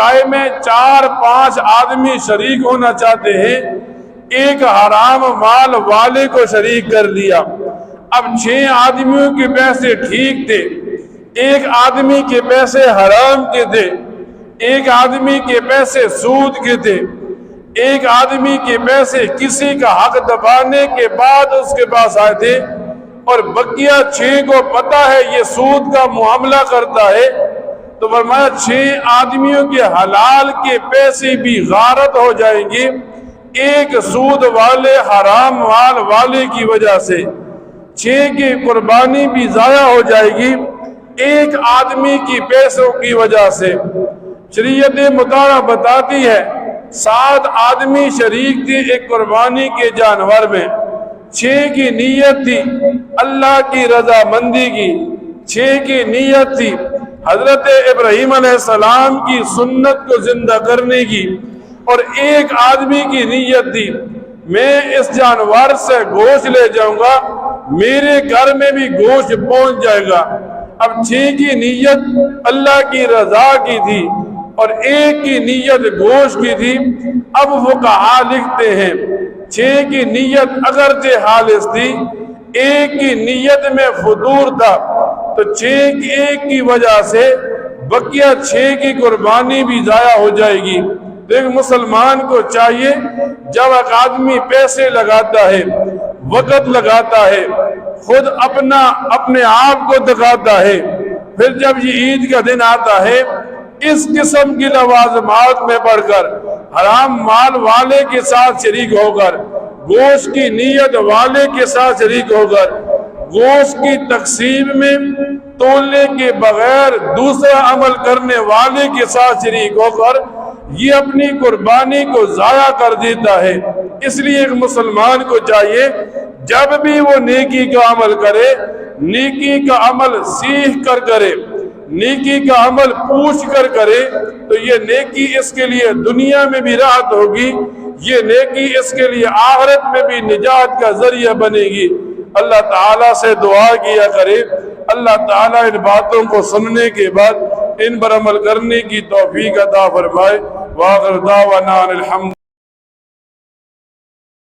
گائے میں 4-5 آدمی شریک ہونا چاہتے ہیں، ایک حرام مال والے کو شریک کر لیا۔ اب 6 آدمیوں کے پیسے ٹھیک تھے، ایک آدمی کے پیسے حرام کے تھے، ایک آدمی کے پیسے سود کے تھے، ایک آدمی کے پیسے کسی کا حق دبانے کے بعد اس کے پاس آئے تھے، اور بقیہ 6 کو پتہ ہے یہ سود کا معاملہ کرتا ہے، تو فرمایا 6 آدمیوں کے حلال کے پیسے بھی غارت ہو جائیں گے ایک سود والے حرام مال والے کی وجہ سے، 6 کی قربانی بھی ضائع ہو جائے گی ایک آدمی کی پیسوں کی وجہ سے۔ شریعت مطالعہ بتاتی ہے 7 آدمی شریک تھے ایک قربانی کے جانور میں، 6 کی نیت تھی اللہ کی رضا مندی کی، 6 کی نیت تھی حضرت ابراہیم علیہ السلام کی سنت کو زندہ کرنے کی، اور ایک آدمی کی نیت تھی میں اس جانور سے گوشت لے جاؤں گا، میرے گھر میں بھی گوشت پہنچ جائے گا۔ اب 6 کی نیت اللہ کی رضا کی تھی اور ایک کی نیت گوشت کی تھی۔ اب فقہا لکھتے ہیں 6 کی نیت اگرچہ خالص تھی، ایک کی نیت میں فطور تھا، تو 6 کی وجہ سے بقیہ 6 کی قربانی بھی ضائع ہو جائے گی۔ ایک مسلمان کو چاہیے جب ایک آدمی پیسے لگاتا ہے، وقت لگاتا ہے، خود اپنے آپ کو دکھاتا ہے، پھر جب یہ عید کا دن آتا ہے اس قسم کی لوازمات میں پڑھ کر، حرام مال والے کے ساتھ شریک ہو کر، گوشت کی نیت والے کے ساتھ شریک ہو کر، گوشت کی تقسیم میں تولنے کے بغیر دوسرا عمل کرنے والے کے ساتھ شریک ہو کر یہ اپنی قربانی کو ضائع کر دیتا ہے۔ اس لیے ایک مسلمان کو چاہیے جب بھی وہ نیکی کا عمل کرے، نیکی کا عمل سیکھ کر کرے، نیکی کا عمل پوچھ کر کرے، تو یہ نیکی اس کے لیے دنیا میں بھی راحت ہوگی، یہ نیکی اس کے لیے آخرت میں بھی نجات کا ذریعہ بنے گی۔ اللہ تعالیٰ سے دعا کیا کرے اللہ تعالیٰ ان باتوں کو سننے کے بعد ان پر عمل کرنے کی توفیق عطا فرمائے۔ وآخر دعوانا الحمد